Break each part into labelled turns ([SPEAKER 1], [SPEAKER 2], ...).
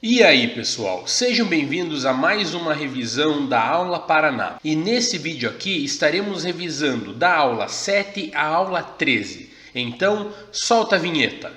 [SPEAKER 1] E aí pessoal, sejam bem-vindos a mais uma revisão da aula Paraná. E nesse vídeo aqui estaremos revisando da aula 7 à aula 13. Então, solta a vinheta.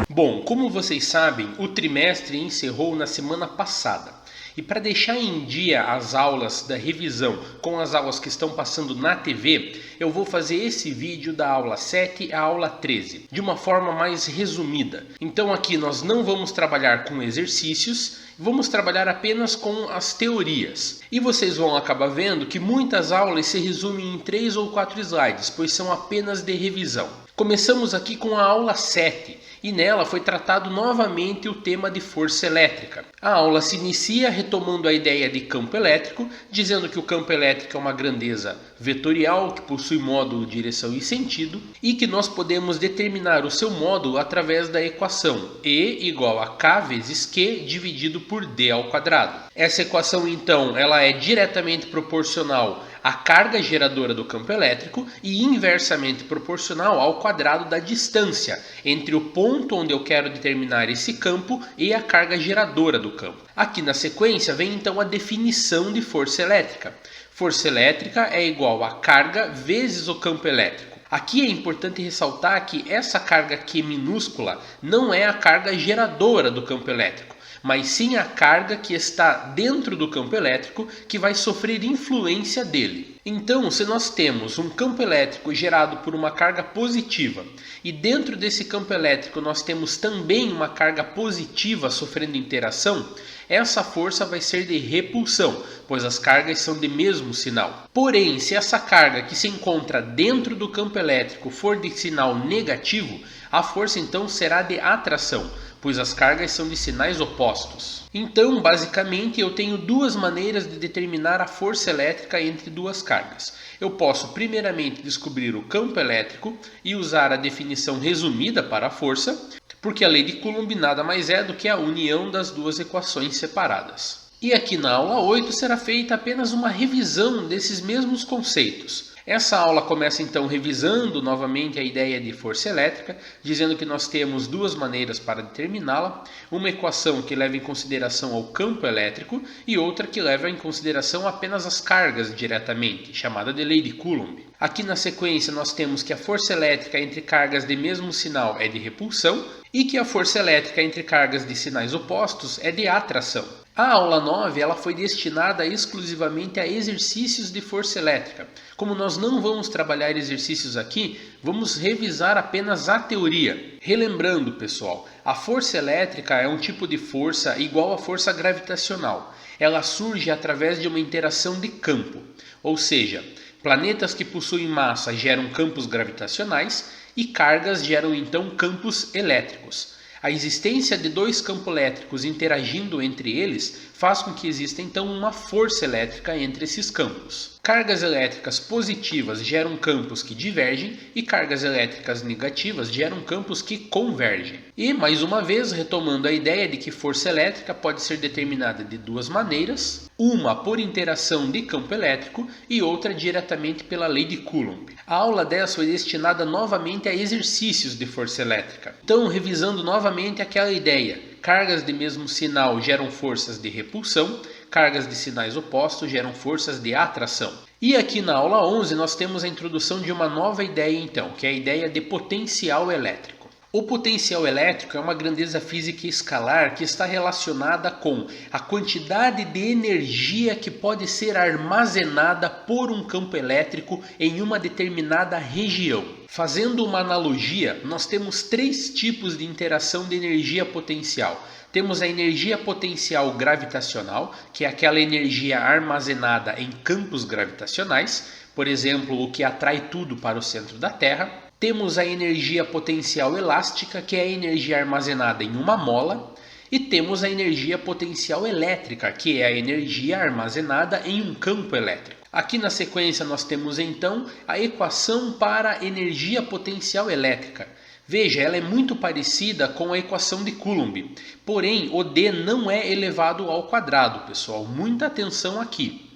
[SPEAKER 1] Bom, como vocês sabem, o trimestre encerrou na semana passada. E para deixar em dia as aulas da revisão com as aulas que estão passando na TV, eu vou fazer esse vídeo da aula 7 à aula 13, de uma forma mais resumida. Então aqui nós não vamos trabalhar com exercícios, vamos trabalhar apenas com as teorias. E vocês vão acabar vendo que muitas aulas se resumem em 3 ou 4 slides, pois são apenas de revisão. Começamos aqui com a aula 7. E nela foi tratado novamente o tema de força elétrica. A aula se inicia retomando a ideia de campo elétrico, dizendo que o campo elétrico é uma grandeza vetorial que possui módulo, direção e sentido, e que nós podemos determinar o seu módulo através da equação E igual a K vezes Q dividido por D ao quadrado. Essa equação então ela é diretamente proporcional à carga geradora do campo elétrico e inversamente proporcional ao quadrado da distância entre o ponto onde eu quero determinar esse campo e a carga geradora do campo. Aqui na sequência vem então a definição de força elétrica. Força elétrica é igual a carga vezes o campo elétrico. Aqui é importante ressaltar que essa carga Q minúscula não é a carga geradora do campo elétrico, mas sim a carga que está dentro do campo elétrico que vai sofrer influência dele. Então, se nós temos um campo elétrico gerado por uma carga positiva e dentro desse campo elétrico nós temos também uma carga positiva sofrendo interação, essa força vai ser de repulsão, pois as cargas são de mesmo sinal. Porém, se essa carga que se encontra dentro do campo elétrico for de sinal negativo, a força então será de atração, pois as cargas são de sinais opostos. Então, basicamente, eu tenho duas maneiras de determinar a força elétrica entre duas cargas. Eu posso, primeiramente, descobrir o campo elétrico e usar a definição resumida para a força, porque a lei de Coulomb nada mais é do que a união das duas equações separadas. E aqui na aula 8 será feita apenas uma revisão desses mesmos conceitos. Essa aula começa então revisando novamente a ideia de força elétrica, dizendo que nós temos duas maneiras para determiná-la, uma equação que leva em consideração o campo elétrico e outra que leva em consideração apenas as cargas diretamente, chamada de lei de Coulomb. Aqui na sequência nós temos que a força elétrica entre cargas de mesmo sinal é de repulsão e que a força elétrica entre cargas de sinais opostos é de atração. A aula 9 ela foi destinada exclusivamente a exercícios de força elétrica. Como nós não vamos trabalhar exercícios aqui, vamos revisar apenas a teoria. Relembrando, pessoal, a força elétrica é um tipo de força igual à força gravitacional. Ela surge através de uma interação de campo, ou seja, planetas que possuem massa geram campos gravitacionais e cargas geram então campos elétricos. A existência de dois campos elétricos interagindo entre eles faz com que exista então uma força elétrica entre esses campos. Cargas elétricas positivas geram campos que divergem e cargas elétricas negativas geram campos que convergem. E mais uma vez, retomando a ideia de que força elétrica pode ser determinada de duas maneiras, uma por interação de campo elétrico e outra diretamente pela lei de Coulomb. A aula 10 foi destinada novamente a exercícios de força elétrica. Então, revisando novamente aquela ideia, cargas de mesmo sinal geram forças de repulsão, cargas de sinais opostos geram forças de atração. E aqui na aula 11 nós temos a introdução de uma nova ideia então, que é a ideia de potencial elétrico. O potencial elétrico é uma grandeza física escalar que está relacionada com a quantidade de energia que pode ser armazenada por um campo elétrico em uma determinada região. Fazendo uma analogia, nós temos três tipos de interação de energia potencial. Temos a energia potencial gravitacional, que é aquela energia armazenada em campos gravitacionais, por exemplo, o que atrai tudo para o centro da Terra. Temos a energia potencial elástica, que é a energia armazenada em uma mola. E temos a energia potencial elétrica, que é a energia armazenada em um campo elétrico. Aqui na sequência nós temos então a equação para a energia potencial elétrica. Veja, ela é muito parecida com a equação de Coulomb, porém o D não é elevado ao quadrado, pessoal. Muita atenção aqui.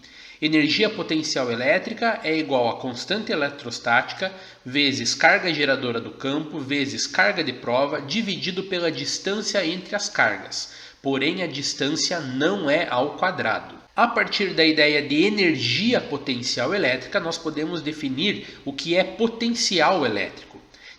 [SPEAKER 1] Energia potencial elétrica é igual a constante eletrostática vezes carga geradora do campo vezes carga de prova dividido pela distância entre as cargas. Porém, a distância não é ao quadrado. A partir da ideia de energia potencial elétrica, nós podemos definir o que é potencial elétrico.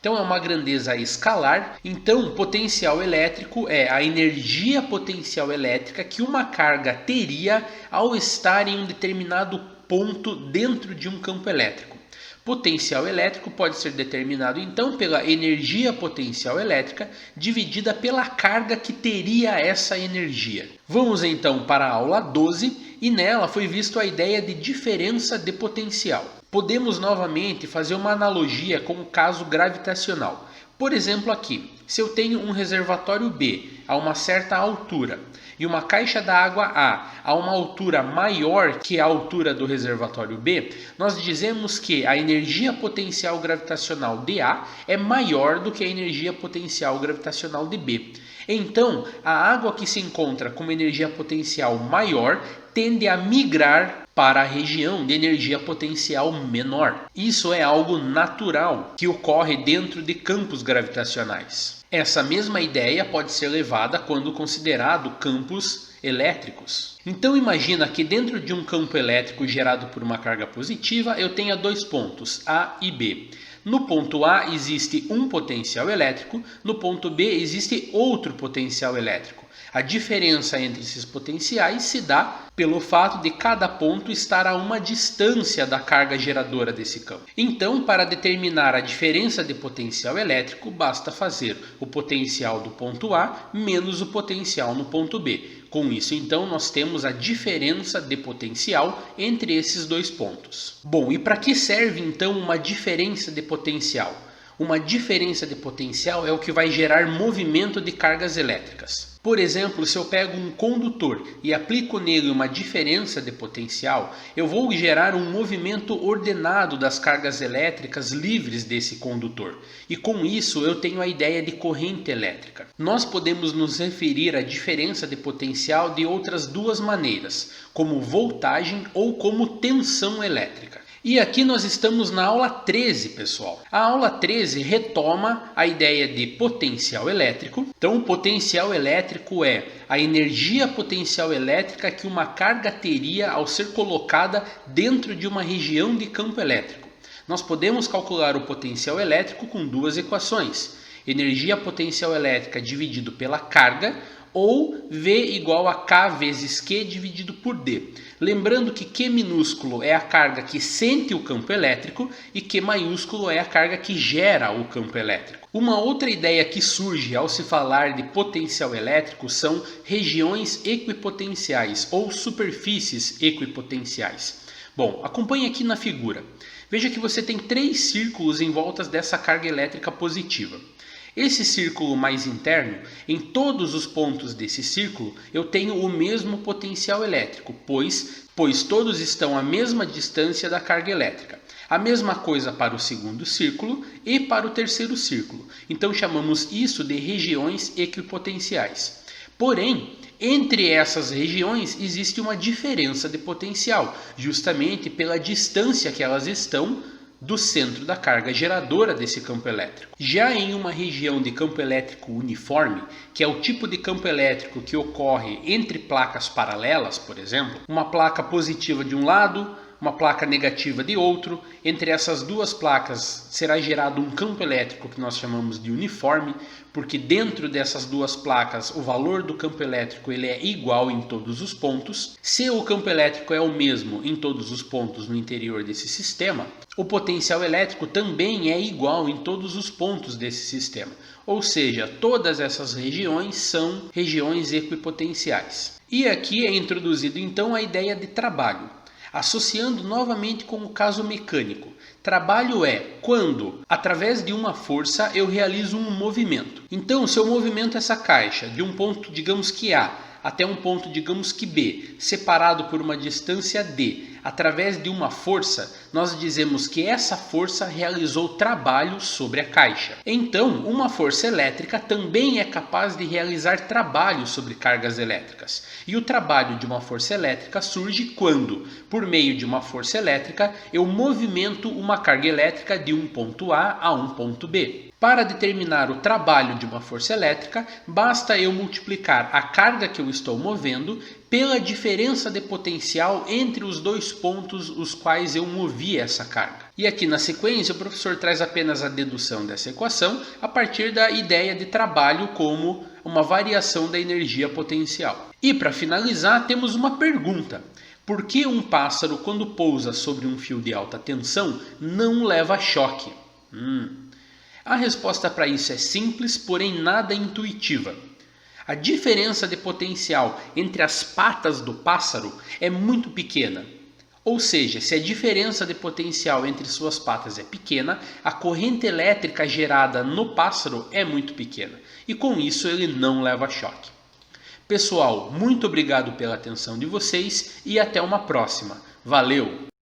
[SPEAKER 1] Então é uma grandeza escalar, então potencial elétrico é a energia potencial elétrica que uma carga teria ao estar em um determinado ponto dentro de um campo elétrico. Potencial elétrico pode ser determinado então pela energia potencial elétrica dividida pela carga que teria essa energia. Vamos então para a aula 12 e nela foi visto a ideia de diferença de potencial. Podemos novamente fazer uma analogia com o caso gravitacional. Por exemplo aqui, se eu tenho um reservatório B a uma certa altura e uma caixa d'água a uma altura maior que a altura do reservatório B, nós dizemos que a energia potencial gravitacional de A é maior do que a energia potencial gravitacional de B. Então, a água que se encontra com uma energia potencial maior tende a migrar para a região de energia potencial menor. Isso é algo natural que ocorre dentro de campos gravitacionais. Essa mesma ideia pode ser levada quando considerado campos elétricos. Então imagina que dentro de um campo elétrico gerado por uma carga positiva eu tenha dois pontos, A e B. No ponto A existe um potencial elétrico, no ponto B existe outro potencial elétrico. A diferença entre esses potenciais se dá pelo fato de cada ponto estar a uma distância da carga geradora desse campo. Então, para determinar a diferença de potencial elétrico, basta fazer o potencial do ponto A menos o potencial no ponto B. Com isso, então, nós temos a diferença de potencial entre esses dois pontos. Bom, e para que serve então uma diferença de potencial? Uma diferença de potencial é o que vai gerar movimento de cargas elétricas. Por exemplo, se eu pego um condutor e aplico nele uma diferença de potencial, eu vou gerar um movimento ordenado das cargas elétricas livres desse condutor. E com isso eu tenho a ideia de corrente elétrica. Nós podemos nos referir à diferença de potencial de outras duas maneiras, como voltagem ou como tensão elétrica. E aqui nós estamos na aula 13, pessoal. A aula 13 retoma a ideia de potencial elétrico. Então, o potencial elétrico é a energia potencial elétrica que uma carga teria ao ser colocada dentro de uma região de campo elétrico. Nós podemos calcular o potencial elétrico com duas equações. Energia potencial elétrica dividido pela carga, ou V igual a K vezes Q dividido por D. Lembrando que Q minúsculo é a carga que sente o campo elétrico e Q maiúsculo é a carga que gera o campo elétrico. Uma outra ideia que surge ao se falar de potencial elétrico são regiões equipotenciais ou superfícies equipotenciais. Bom, acompanhe aqui na figura. Veja que você tem três círculos em volta dessa carga elétrica positiva. Esse círculo mais interno, em todos os pontos desse círculo, eu tenho o mesmo potencial elétrico, pois todos estão à mesma distância da carga elétrica. A mesma coisa para o segundo círculo e para o terceiro círculo. Então chamamos isso de regiões equipotenciais. Porém, entre essas regiões existe uma diferença de potencial, justamente pela distância que elas estão do centro da carga geradora desse campo elétrico. Já em uma região de campo elétrico uniforme, que é o tipo de campo elétrico que ocorre entre placas paralelas, por exemplo, uma placa positiva de um lado, uma placa negativa de outro, entre essas duas placas será gerado um campo elétrico que nós chamamos de uniforme, porque dentro dessas duas placas o valor do campo elétrico ele é igual em todos os pontos. Se o campo elétrico é o mesmo em todos os pontos no interior desse sistema, o potencial elétrico também é igual em todos os pontos desse sistema. Ou seja, todas essas regiões são regiões equipotenciais. E aqui é introduzido então a ideia de trabalho. Associando novamente com o caso mecânico, trabalho é quando, através de uma força, eu realizo um movimento. Então, se eu movimento essa caixa de um ponto, digamos que A, até um ponto, digamos que B, separado por uma distância D, através de uma força, nós dizemos que essa força realizou trabalho sobre a caixa. Então, uma força elétrica também é capaz de realizar trabalho sobre cargas elétricas. E o trabalho de uma força elétrica surge quando, por meio de uma força elétrica, eu movimento uma carga elétrica de um ponto A a um ponto B. Para determinar o trabalho de uma força elétrica, basta eu multiplicar a carga que eu estou movendo pela diferença de potencial entre os dois pontos os quais eu movi essa carga. E aqui na sequência o professor traz apenas a dedução dessa equação a partir da ideia de trabalho como uma variação da energia potencial. E para finalizar, temos uma pergunta. Por que um pássaro, quando pousa sobre um fio de alta tensão, não leva choque? A resposta para isso é simples, porém nada intuitiva. A diferença de potencial entre as patas do pássaro é muito pequena. Ou seja, se a diferença de potencial entre suas patas é pequena, a corrente elétrica gerada no pássaro é muito pequena. E com isso ele não leva choque. Pessoal, muito obrigado pela atenção de vocês e até uma próxima. Valeu!